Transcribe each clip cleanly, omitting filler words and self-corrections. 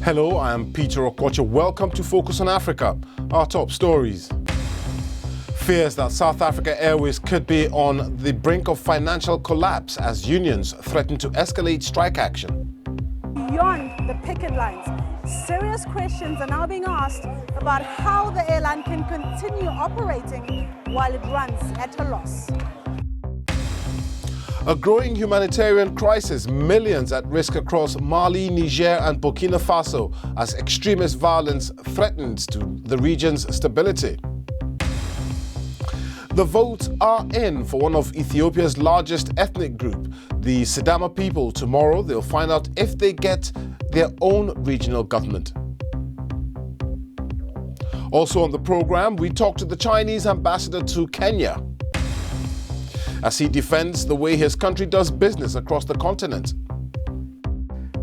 Hello, I am Peter Okocha. Welcome to Focus on Africa. Our top stories. Fears that South African Airways could be on the brink of financial collapse as unions threaten to escalate strike action. Beyond the picket lines, serious questions are now being asked about how the airline can continue operating while it runs at a loss. A growing humanitarian crisis, millions at risk across Mali, Niger and Burkina Faso as extremist violence threatens to the region's stability. The votes are in for one of Ethiopia's largest ethnic group, the Sidama people. Tomorrow they'll find out if they get their own regional government. Also on the program, we talk to the Chinese ambassador to Kenya as he defends the way his country does business across the continent.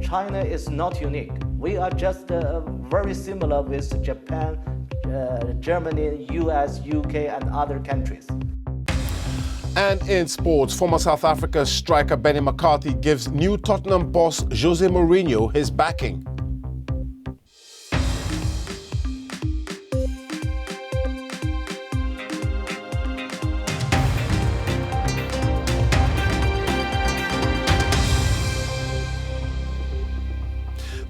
China is not unique. We are just very similar with Japan, Germany, US, UK and other countries. And in sports, former South Africa striker Benny McCarthy gives new Tottenham boss Jose Mourinho his backing.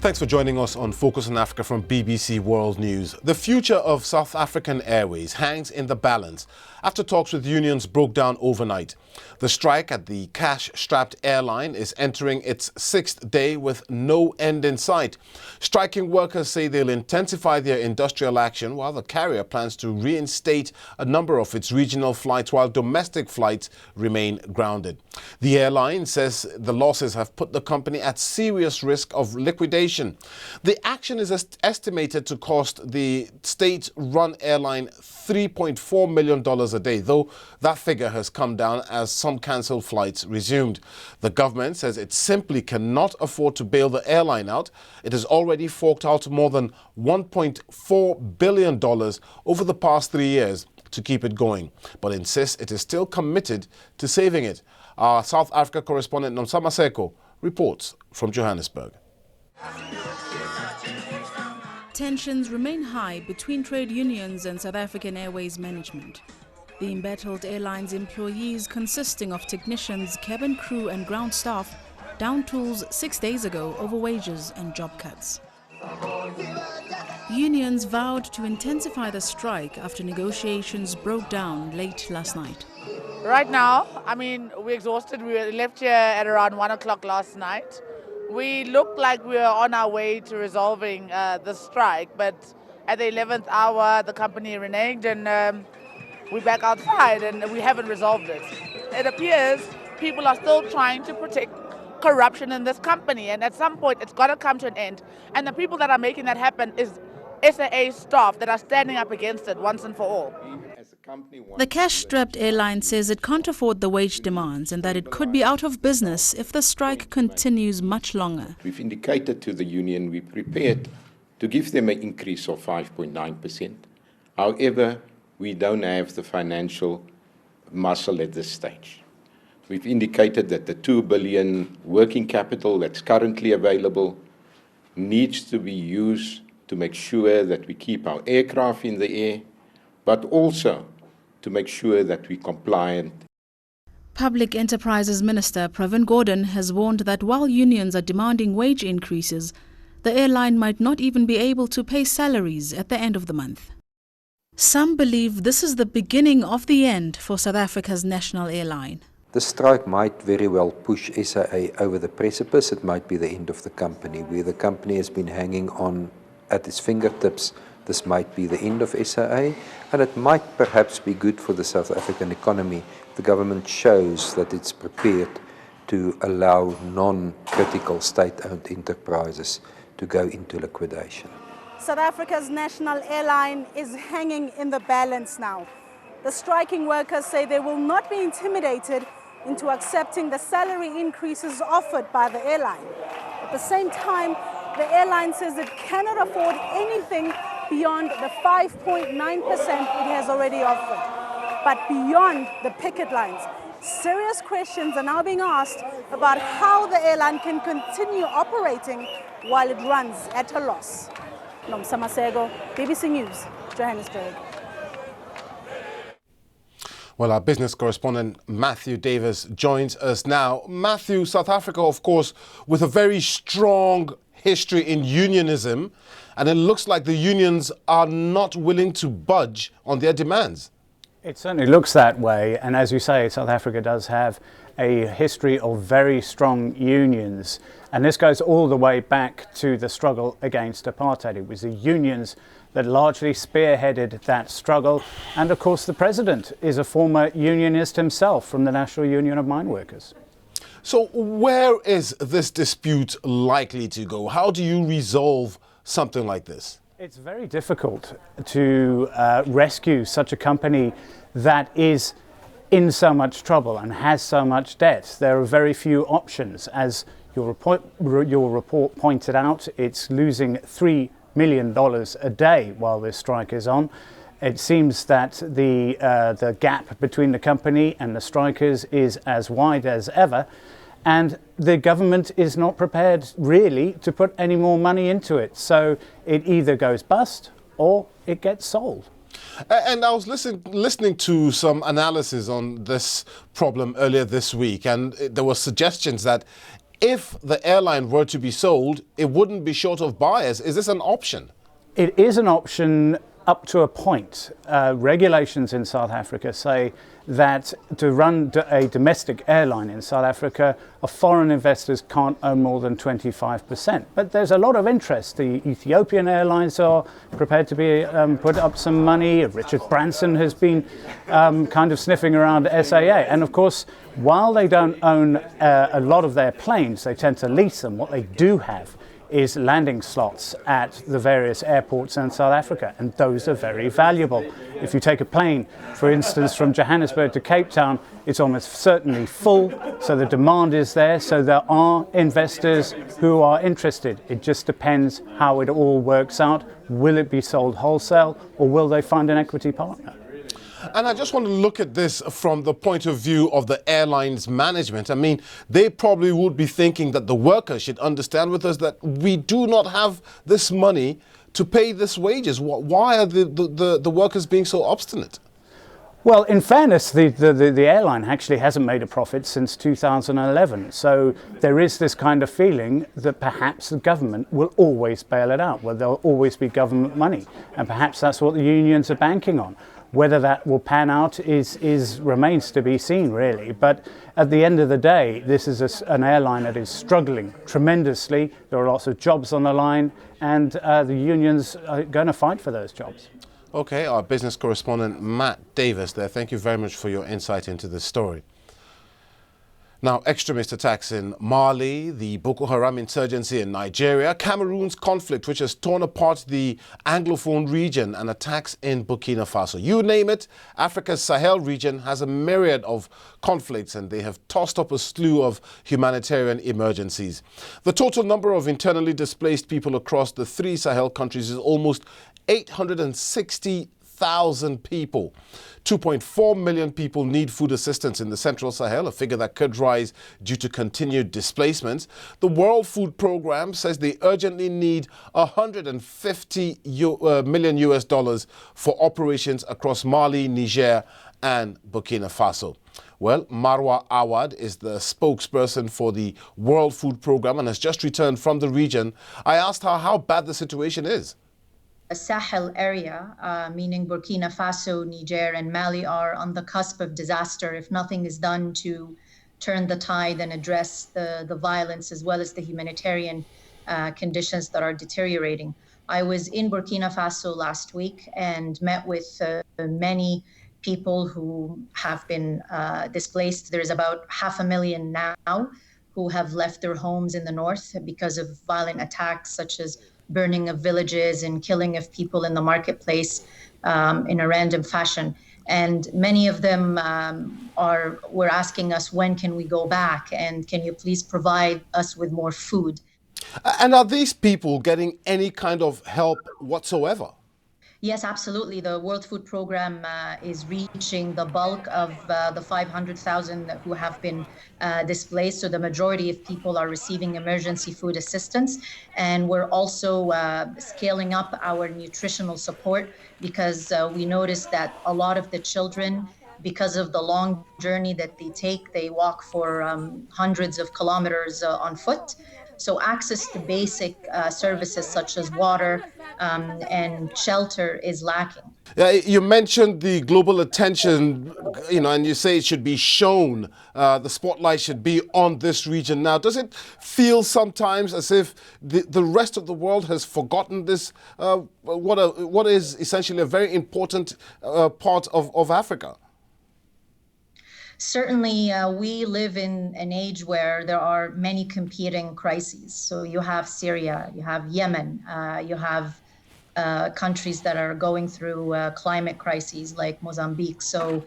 Thanks for joining us on Focus on Africa from BBC World News. The future of South African Airways hangs in the balance after talks with unions broke down overnight. The strike at the cash-strapped airline is entering its sixth day with no end in sight. Striking workers say they'll intensify their industrial action while the carrier plans to reinstate a number of its regional flights while domestic flights remain grounded. The airline says the losses have put the company at serious risk of liquidation. The action is estimated to cost the state-run airline $3.4 million a day, though that figure has come down as some cancelled flights resumed. The government says it simply cannot afford to bail the airline out. It has already forked out more than $1.4 billion over the past 3 years to keep it going, but insists it is still committed to saving it. Our South Africa correspondent Nomsama Seko reports from Johannesburg. Tensions remain high between trade unions and South African Airways management. The embattled airline's employees, consisting of technicians, cabin crew and ground staff, downed tools 6 days ago over wages and job cuts. Unions vowed to intensify the strike after negotiations broke down late last night. Right now, we're exhausted. We left here at around 1 o'clock last night. We looked like we were on our way to resolving the strike, but at the 11th hour, the company reneged and we're back outside and we haven't resolved it. It appears people are still trying to protect corruption in this company, and at some point it's got to come to an end. And the people that are making that happen is SAA staff that are standing up against it once and for all. The cash-strapped airline says it can't afford the wage demands and that it could be out of business if the strike continues much longer. We've indicated to the union we're prepared to give them an increase of 5.9%. However, we don't have the financial muscle at this stage. We've indicated that the 2 billion working capital that's currently available needs to be used to make sure that we keep our aircraft in the air, but also to make sure that we're compliant. Public Enterprises Minister Pravin Gordhan has warned that while unions are demanding wage increases, the airline might not even be able to pay salaries at the end of the month. Some believe this is the beginning of the end for South Africa's national airline. The strike might very well push SAA over the precipice. It might be the end of the company. Where the company has been hanging on at its fingertips, this might be the end of SAA, and it might perhaps be good for the South African economy. The government shows that it's prepared to allow non-critical state-owned enterprises to go into liquidation. South Africa's national airline is hanging in the balance now. The striking workers say they will not be intimidated into accepting the salary increases offered by the airline. At the same time, the airline says it cannot afford anything beyond the 5.9% it has already offered. But beyond the picket lines, serious questions are now being asked about how the airline can continue operating while it runs at a loss. Nomsa Masego, BBC News, Johannesburg. Well, our business correspondent Matthew Davis joins us now. Matthew, South Africa, of course, with a very strong history in unionism, and it looks like the unions are not willing to budge on their demands. It certainly looks that way, and as you say, South Africa does have a history of very strong unions, and this goes all the way back to the struggle against apartheid. It was the unions that largely spearheaded that struggle, and of course the president is a former unionist himself from the National Union of Mine Workers. So where is this dispute likely to go? How do you resolve something like this? It's very difficult to rescue such a company that is in so much trouble and has so much debt. There are very few options. As your report pointed out, it's losing $3 million a day while this strike is on. It seems that the gap between the company and the strikers is as wide as ever, and the government is not prepared really to put any more money into it. So it either goes bust or it gets sold. And I was listening to some analysis on this problem earlier this week, and there were suggestions that if the airline were to be sold, it wouldn't be short of buyers. Is this an option? It is an option up to a point. Regulations in South Africa say that to run a domestic airline in South Africa, foreign investors can't own more than 25%. But there's a lot of interest. The Ethiopian Airlines are prepared to be put up some money. Richard Branson has been kind of sniffing around SAA. And of course, while they don't own a lot of their planes, they tend to lease them. What they do have is landing slots at the various airports in South Africa, and those are very valuable. If you take a plane, for instance, from Johannesburg to Cape Town, it's almost certainly full, so the demand is there, so there are investors who are interested. It just depends how it all works out. Will it be sold wholesale, or will they find an equity partner? And I just want to look at this from the point of view of the airline's management. I mean, they probably would be thinking that the workers should understand with us that we do not have this money to pay this wages. Why are the workers being so obstinate? Well, in fairness, the airline actually hasn't made a profit since 2011. So there is this kind of feeling that perhaps the government will always bail it out, where there'll always be government money. And perhaps that's what the unions are banking on. Whether that will pan out remains to be seen, really. But at the end of the day, this is an airline that is struggling tremendously. There are lots of jobs on the line, and the unions are going to fight for those jobs. Okay, our business correspondent Matt Davis there. Thank you very much for your insight into this story. Now, extremist attacks in Mali, the Boko Haram insurgency in Nigeria, Cameroon's conflict which has torn apart the Anglophone region, and attacks in Burkina Faso. You name it, Africa's Sahel region has a myriad of conflicts, and they have tossed up a slew of humanitarian emergencies. The total number of internally displaced people across the 3 Sahel countries is almost 860,000 people. 2.4 million people need food assistance in the Central Sahel, a figure that could rise due to continued displacements. The World Food Programme says they urgently need $150 million US for operations across Mali, Niger, and Burkina Faso. Well, Marwa Awad is the spokesperson for the World Food Programme and has just returned from the region. I asked her how bad the situation is. The Sahel area, meaning Burkina Faso, Niger, and Mali, are on the cusp of disaster if nothing is done to turn the tide and address the violence as well as the humanitarian conditions that are deteriorating. I was in Burkina Faso last week and met with many people who have been displaced. There's about 500,000 now who have left their homes in the north because of violent attacks such as burning of villages and killing of people in the marketplace in a random fashion. And many of them were asking us, when can we go back? And can you please provide us with more food? And are these people getting any kind of help whatsoever? Yes, absolutely. The World Food Programme is reaching the bulk of the 500,000 who have been displaced. So the majority of people are receiving emergency food assistance. And we're also scaling up our nutritional support because we noticed that a lot of the children, because of the long journey that they take, they walk for hundreds of kilometers on foot. So access to basic services such as water and shelter is lacking. You mentioned the global attention, and you say it should be shown, the spotlight should be on this region now. Does it feel sometimes as if the rest of the world has forgotten this, what is essentially a very important part of Africa? Certainly, we live in an age where there are many competing crises. So you have Syria, you have Yemen, you have countries that are going through climate crises like Mozambique. So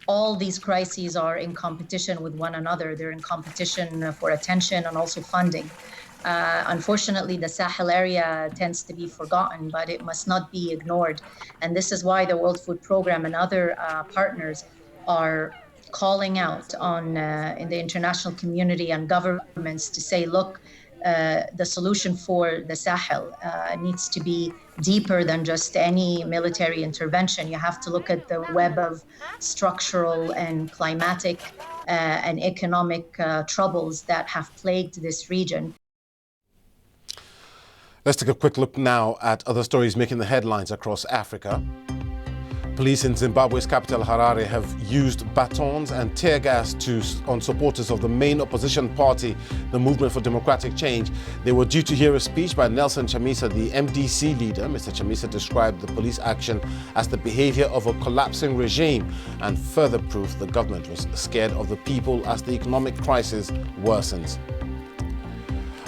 all these crises are in competition with one another. They're in competition for attention and also funding. Unfortunately, the Sahel area tends to be forgotten, but it must not be ignored. And this is why the World Food Programme and other partners are calling out on in the international community and governments to say, look, the solution for the Sahel needs to be deeper than just any military intervention. You have to look at the web of structural and climatic and economic troubles that have plagued this region. Let's take a quick look now at other stories making the headlines across Africa. Police in Zimbabwe's capital, Harare, have used batons and tear gas on supporters of the main opposition party, the Movement for Democratic Change. They were due to hear a speech by Nelson Chamisa, the MDC leader. Mr. Chamisa described the police action as the behavior of a collapsing regime and further proof the government was scared of the people as the economic crisis worsens.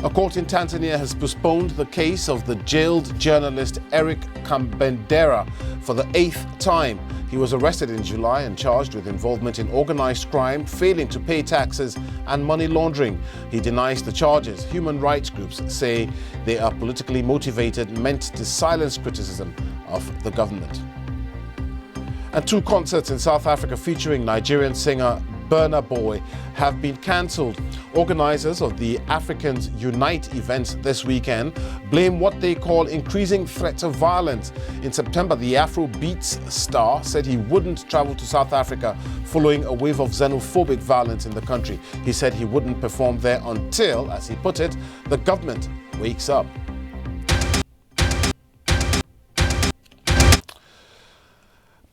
A court in Tanzania has postponed the case of the jailed journalist Eric Kambendera for the 8th time. He was arrested in July and charged with involvement in organized crime, failing to pay taxes and money laundering. He denies the charges. Human rights groups say they are politically motivated, meant to silence criticism of the government. And 2 concerts in South Africa featuring Nigerian singer Burna Boy have been cancelled. Organisers of the Africans Unite events this weekend blame what they call increasing threats of violence. In September, the Afrobeats star said he wouldn't travel to South Africa following a wave of xenophobic violence in the country. He said he wouldn't perform there until, as he put it, the government wakes up.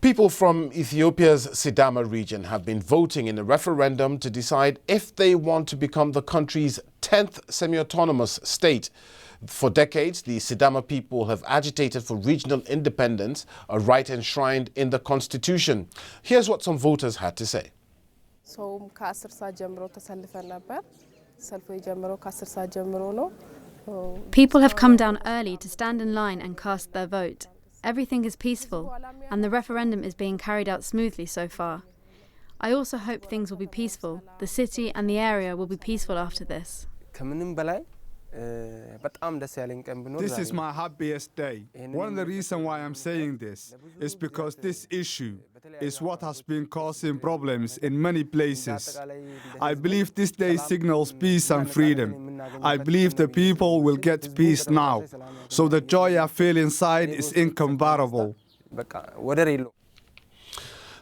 People from Ethiopia's Sidama region have been voting in a referendum to decide if they want to become the country's 10th semi-autonomous state. For decades, the Sidama people have agitated for regional independence, a right enshrined in the constitution. Here's what some voters had to say. People have come down early to stand in line and cast their vote. Everything is peaceful, and the referendum is being carried out smoothly so far. I also hope things will be peaceful. The city and the area will be peaceful after this. This is my happiest day. One of the reasons why I'm saying this is because this issue is what has been causing problems in many places. I believe this day signals peace and freedom. I believe the people will get peace now. So the joy I feel inside is incomparable. The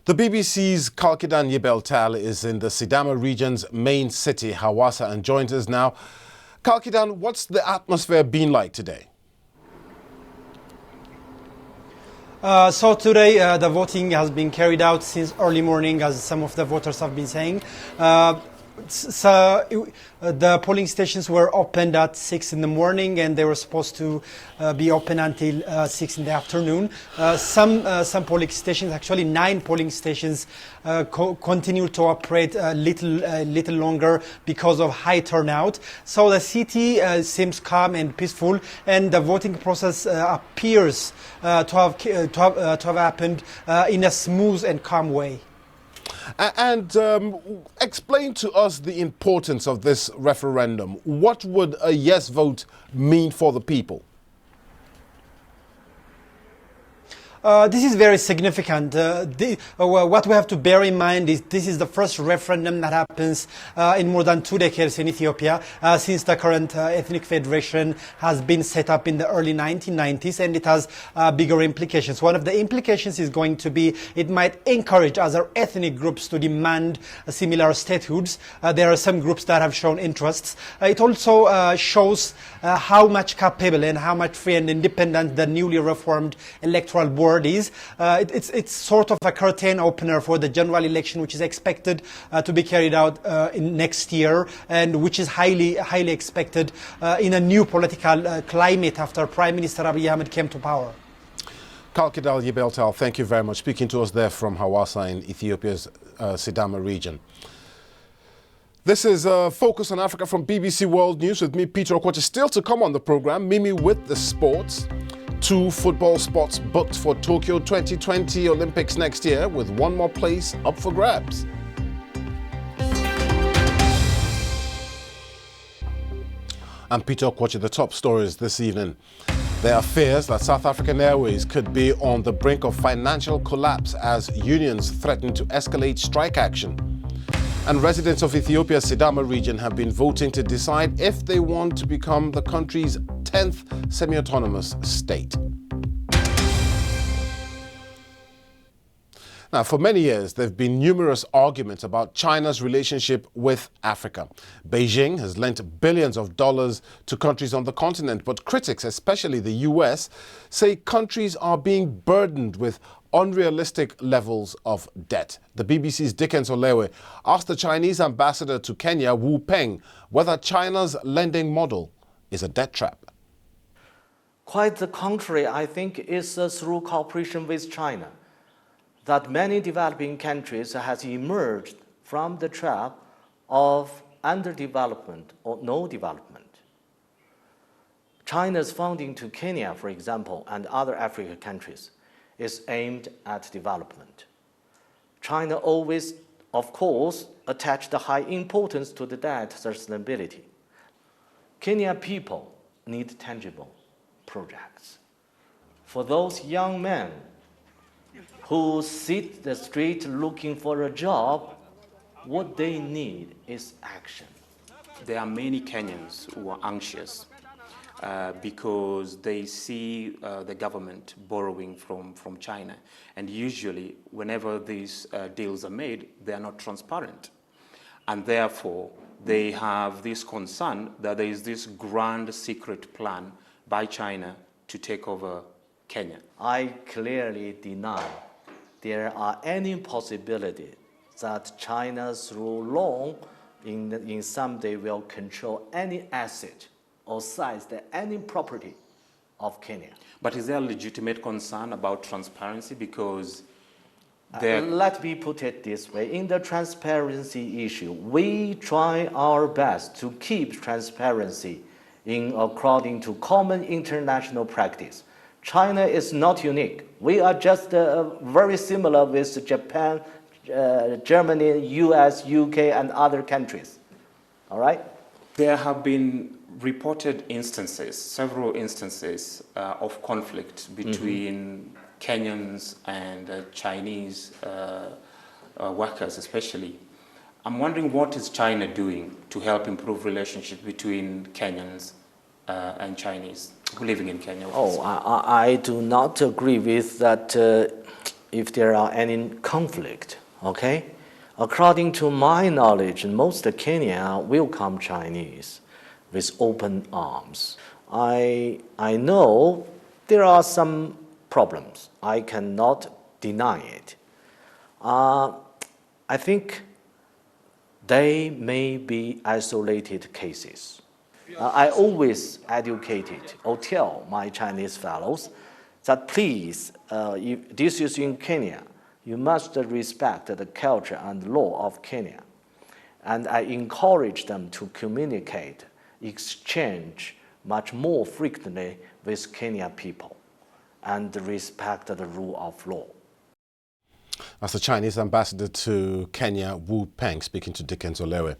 BBC's Kalkidan Yibeltal is in the Sidama region's main city, Hawassa, and joins us now. Kalkidan, what's the atmosphere been like today? So today the voting has been carried out since early morning, as some of the voters have been saying. So the polling stations were opened at 6 in the morning, and they were supposed to be open until 6 in the afternoon. Some polling stations, actually 9 polling stations, continue to operate a little longer because of high turnout. So the city seems calm and peaceful, and the voting process appears to have happened in a smooth and calm way. And explain to us the importance of this referendum. What would a yes vote mean for the people? This is very significant. What we have to bear in mind is this is the first referendum that happens in more than 2 decades in Ethiopia since the current ethnic federation has been set up in the early 1990s, and it has bigger implications. One of the implications is going to be it might encourage other ethnic groups to demand similar statehoods. There are some groups that have shown interests. It also shows how much capable and how much free and independent the newly reformed electoral board is. It's sort of a curtain opener for the general election, which is expected to be carried out in next year, and which is highly expected in a new political climate after Prime Minister Abiy Ahmed came to power. Kalkidal Yibeltal, thank you very much. Speaking to us there from Hawassa in Ethiopia's Sidama region. This is Focus on Africa from BBC World News with me, Peter Okwache. Still to come on the program, Mimi with the sports. 2 football spots booked for Tokyo 2020 Olympics next year, with 1 more place up for grabs. I'm Peter Okwache. The top stories this evening. There are fears that South African Airways could be on the brink of financial collapse as unions threaten to escalate strike action. And residents of Ethiopia's Sidama region have been voting to decide if they want to become the country's 10th semi-autonomous state. Now, for many years, there have been numerous arguments about China's relationship with Africa. Beijing has lent billions of dollars to countries on the continent, but critics, especially the US, say countries are being burdened with unrealistic levels of debt. The BBC's Dickens Olewe asked the Chinese ambassador to Kenya, Wu Peng, whether China's lending model is a debt trap. Quite the contrary, I think it's through cooperation with China that many developing countries has emerged from the trap of underdevelopment or no development. China's funding to Kenya, for example, and other African countries is aimed at development. China always, of course, attached high importance to the debt sustainability. Kenyan people need tangible projects. For those young men who sit the street looking for a job, what they need is action. There are many Kenyans who are anxious because they see the government borrowing from China. And usually, whenever these deals are made, they are not transparent. And therefore, they have this concern that there is this grand secret plan by China to take over Kenya. I clearly deny there are any possibility that China, through loan, in someday will control any asset or size that any property of Kenya. But is there a legitimate concern about transparency? Because let me put it this way. In the transparency issue, we try our best to keep transparency according to common international practice. China is not unique. We are just very similar with Japan, Germany, US, UK, and other countries. All right? There have been reported instances, several instances of conflict between Kenyans and Chinese workers especially. I'm wondering, what is China doing to help improve relationships between Kenyans and Chinese living in Kenya? I do not agree with that if there are any conflict, okay? According to my knowledge, most of Kenya welcome Chinese with open arms. I know there are some problems. I cannot deny it. I think they may be isolated cases. I always educated or tell my Chinese fellows that please, if this is in Kenya, you must respect the culture and law of Kenya. And I encourage them to communicate, exchange much more frequently with Kenyan people and respect the rule of law. That's the Chinese ambassador to Kenya, Wu Peng, speaking to Dickens Olewe.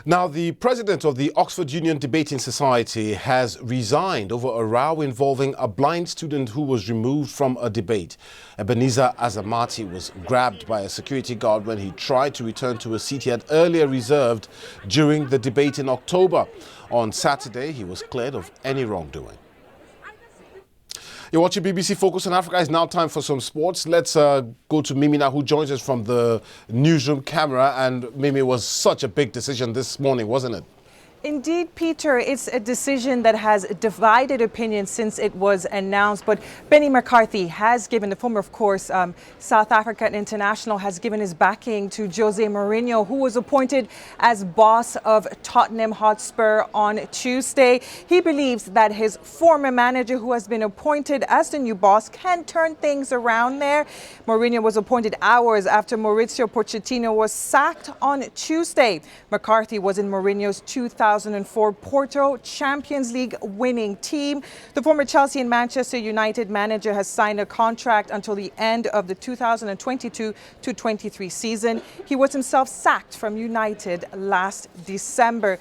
Now, the president of the Oxford Union Debating Society has resigned over a row involving a blind student who was removed from a debate. Ebenezer Azamati was grabbed by a security guard when he tried to return to a seat he had earlier reserved during the debate in October. On Saturday, he was cleared of any wrongdoing. You're watching BBC Focus on Africa. It's now time for some sports. Let's go to Mimi now, who joins us from the newsroom camera. And Mimi, was such a big decision this morning, wasn't it? Indeed, Peter, it's a decision that has divided opinion since it was announced. But Benny McCarthy has given, the former, of course, South African international, has given his backing to Jose Mourinho, who was appointed as boss of Tottenham Hotspur on Tuesday. He believes that his former manager, who has been appointed as the new boss, can turn things around there. Mourinho was appointed hours after Mauricio Pochettino was sacked on Tuesday. McCarthy was in Mourinho's 2004 Porto Champions League winning team. The former Chelsea and Manchester United manager has signed a contract until the end of the 2022-23 season. He was himself sacked from United last December.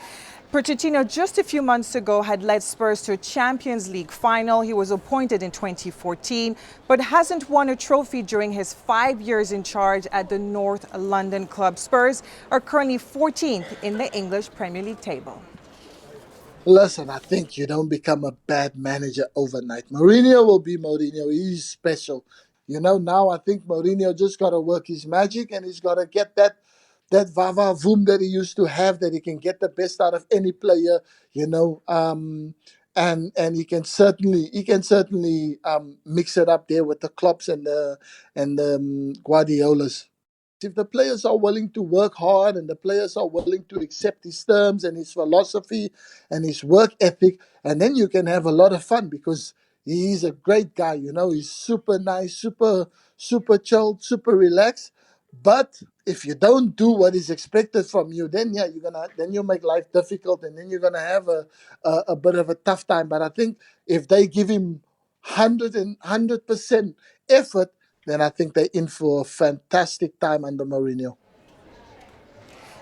Pochettino just a few months ago had led Spurs to a Champions League final. He was appointed in 2014, but hasn't won a trophy during his 5 years in charge at the North London club. Spurs are currently 14th in the English Premier League table. Listen, I think you don't become a bad manager overnight. Mourinho will be Mourinho. He's special. You know, now I think Mourinho just got to work his magic, and he's got to get that vava voom that he used to have, that he can get the best out of any player, you know, and he can certainly mix it up there with the Klopps and the Guardiolas. If the players are willing to work hard and the players are willing to accept his terms and his philosophy and his work ethic, and then you can have a lot of fun, because he's a great guy, you know. He's super nice, super chilled, super relaxed. But if you don't do what is expected from you, then you make life difficult, and then you're gonna have a bit of a tough time. But I think if they give him 100% effort, then I think they're in for a fantastic time under Mourinho.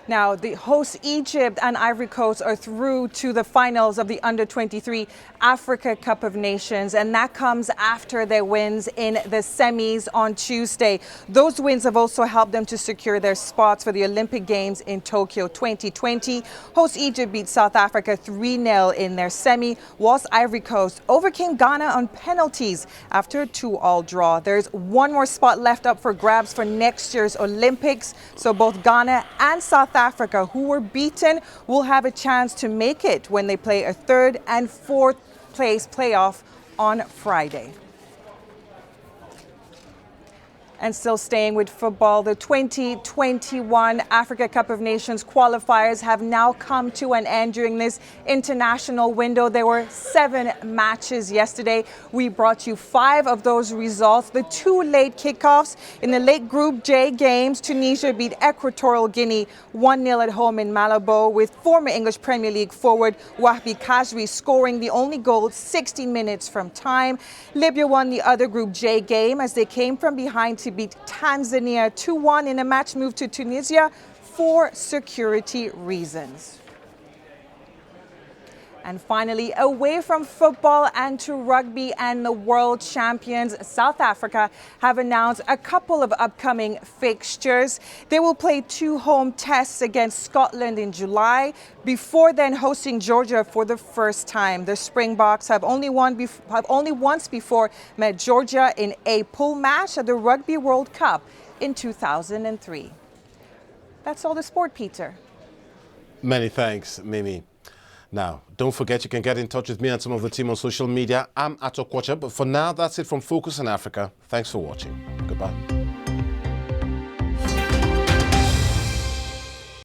Now, the hosts Egypt and Ivory Coast are through to the finals of the Under-23 Africa Cup of Nations, and that comes after their wins in the semis on Tuesday. Those wins have also helped them to secure their spots for the Olympic Games in Tokyo 2020. Host Egypt beat South Africa 3-0 in their semi, whilst Ivory Coast overcame Ghana on penalties after a 2-2 draw. There's one more spot left up for grabs for next year's Olympics, so both Ghana and South Africa, who were beaten, will have a chance to make it when they play a third and fourth place playoff on Friday. And still staying with football, the 2021 Africa Cup of Nations qualifiers have now come to an end during this international window. There were 7 matches yesterday. We brought you 5 of those results. The 2 late kickoffs in the late Group J games, Tunisia beat Equatorial Guinea 1-0 at home in Malabo, with former English Premier League forward Wahbi Khazri scoring the only goal 60 minutes from time. Libya won the other Group J game as they came from behind to beat Tanzania 2-1 in a match moved to Tunisia for security reasons. And finally, away from football and to rugby, and the world champions South Africa have announced a couple of upcoming fixtures. They will play 2 home tests against Scotland in July, before then hosting Georgia for the first time. The Springboks have only once before met Georgia in a pool match at the Rugby World Cup in 2003. That's all the sport, Peter. Many thanks, Mimi. Now, don't forget you can get in touch with me and some of the team on social media. I'm Ato Kwacha, but for now, that's it from Focus on Africa. Thanks for watching. Goodbye.